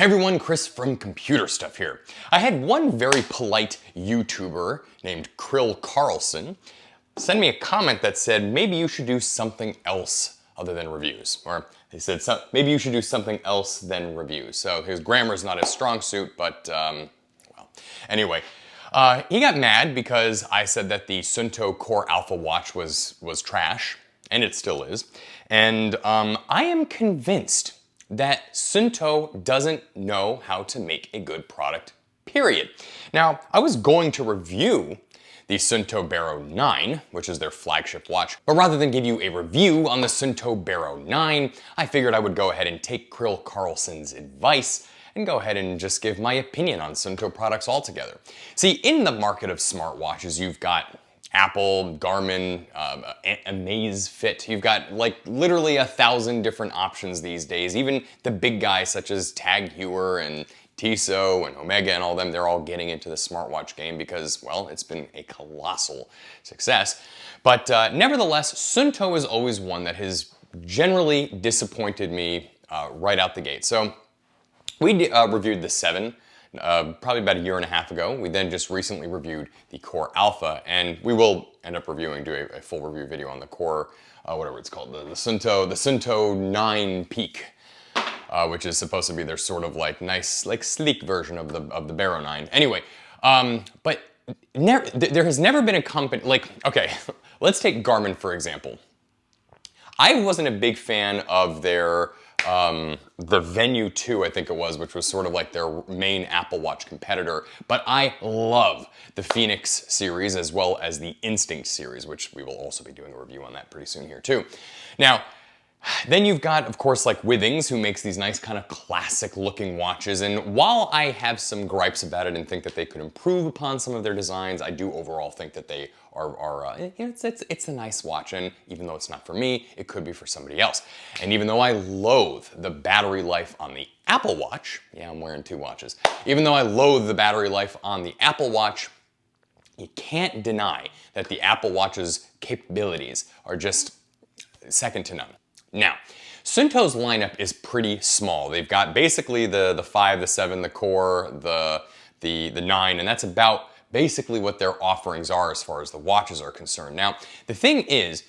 Hey everyone, Chris from Computer Stuff here. I had one very polite YouTuber named Krill Carlson send me a comment that said maybe you should do something else other than reviews. Or he said maybe you should do something else than reviews. So his grammar's not his strong suit, but well, anyway. He got mad because I said that the Suunto Core Alpha watch was trash, and it still is. And I am convinced that Suunto doesn't know how to make a good product, period. Now, I was going to review the Suunto Baro 9, which is their flagship watch, but rather than give you a review on the Suunto Baro 9, I figured I would go ahead and take Krill Carlson's advice and go ahead and just give my opinion on Suunto products altogether. See, in the market of smartwatches, you've got Apple, Garmin, Amazfit. You've got like literally 1,000 different options these days. Even the big guys such as Tag Heuer and Tissot and Omega and all them, they're all getting into the smartwatch game because, well, it's been a colossal success. But nevertheless, Suunto is always one that has generally disappointed me right out the gate. So we reviewed the 7 probably about a year and a half ago. We then just recently reviewed the Core Alpha, and we will end up do a full review video on the Core, whatever it's called, the Suunto 9 Peak, which is supposed to be their sort of like nice, like sleek version of the Baro 9. Anyway, but there has never been a company, like, okay, let's take Garmin for example. I wasn't a big fan of their the Venue 2, I think it was, which was sort of like their main Apple Watch competitor. But I love the Phoenix series as well as the Instinct series, which we will also be doing a review on that pretty soon here too. Now, then you've got, of course, like Withings, who makes these nice kind of classic looking watches. And while I have some gripes about it and think that they could improve upon some of their designs, I do overall think that they are it's a nice watch. And even though it's not for me, it could be for somebody else. And even though I loathe the battery life on the Apple Watch, yeah, I'm wearing 2 watches. Even though I loathe the battery life on the Apple Watch, you can't deny that the Apple Watch's capabilities are just second to none. Now, Suunto's lineup is pretty small. They've got basically the 5, the 7, the Core, the 9, and that's about basically what their offerings are as far as the watches are concerned. Now, the thing is,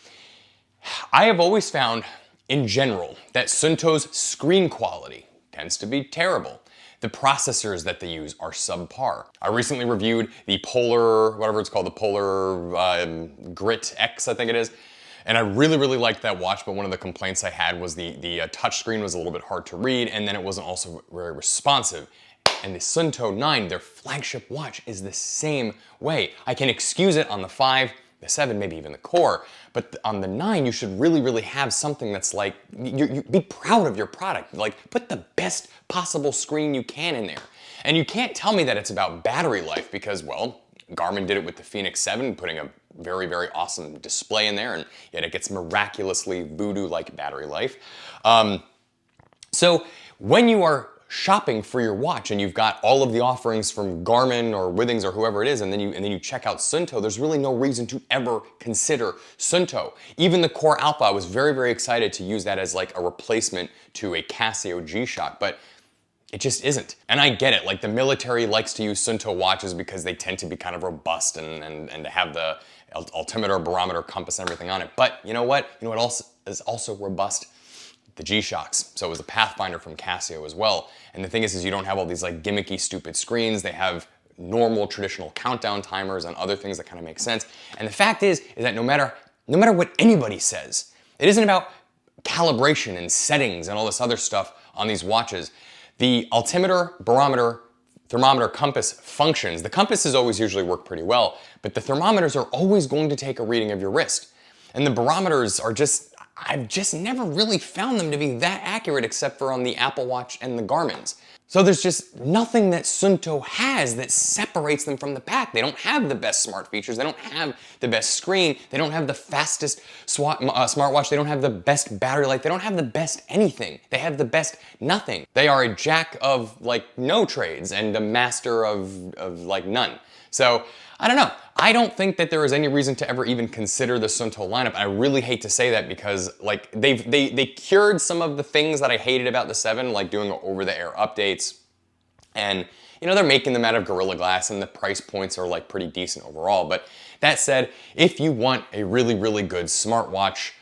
I have always found, in general, that Suunto's screen quality tends to be terrible. The processors that they use are subpar. I recently reviewed the Polar, whatever it's called, the Polar Grit X, I think it is. And I really, really liked that watch, but one of the complaints I had was the touchscreen was a little bit hard to read, and then it wasn't also very responsive. And the Suunto 9, their flagship watch, is the same way. I can excuse it on the 5, the 7, maybe even the Core, but on the 9, you should really, really have something that's like, you be proud of your product. Like, put the best possible screen you can in there. And you can't tell me that it's about battery life because, well, Garmin did it with the Fenix 7, putting a very, very awesome display in there, and yet it gets miraculously voodoo-like battery life. So when you are shopping for your watch and you've got all of the offerings from Garmin or Withings or whoever it is, and then you check out Suunto, there's really no reason to ever consider Suunto. Even the Core Alpha, I was very, very excited to use that as like a replacement to a Casio G-Shock, but it just isn't. And I get it, like the military likes to use Suunto watches because they tend to be kind of robust and to have the altimeter, barometer, compass, and everything on it. But you know what? You know what else is also robust? The G-Shocks. So it was a Pathfinder from Casio as well. And the thing is you don't have all these like gimmicky, stupid screens. They have normal, traditional countdown timers and other things that kind of make sense. And the fact is that no matter what anybody says, it isn't about calibration and settings and all this other stuff on these watches. The altimeter, barometer, thermometer, compass functions. The compasses always usually work pretty well, but the thermometers are always going to take a reading of your wrist. And the barometers are just, I've just never really found them to be that accurate except for on the Apple Watch and the Garmin's. So there's just nothing that Suunto has that separates them from the pack. They don't have the best smart features. They don't have the best screen. They don't have the fastest smartwatch. They don't have the best battery life. They don't have the best anything. They have the best nothing. They are a jack of like no trades and a master of like none. So I don't know. I don't think that there is any reason to ever even consider the Suunto lineup. I really hate to say that because like they cured some of the things that I hated about the 7, like doing over-the-air updates, And you know, they're making them out of Gorilla Glass and the price points are like pretty decent overall. But that said, if you want a really, really good smartwatch,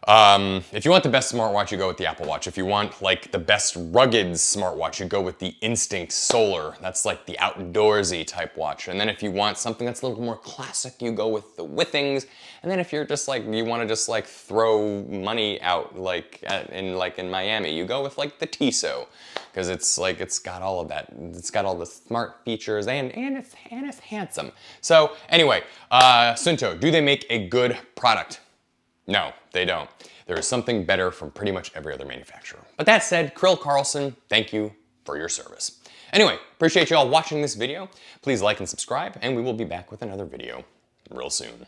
if you want the best smartwatch, you go with the Apple Watch. If you want like the best rugged smartwatch, you go with the Instinct Solar. That's like the outdoorsy type watch. And then if you want something that's a little more classic, you go with the Withings. And then if you're just like, you want to just like throw money out like in Miami, you go with like the Tissot. Because it's like, it's got all of that. It's got all the smart features and it's handsome. So anyway, Suunto, do they make a good product? No, they don't. There is something better from pretty much every other manufacturer. But that said, Krill Carlson, thank you for your service. Anyway, appreciate you all watching this video. Please like and subscribe, and we will be back with another video real soon.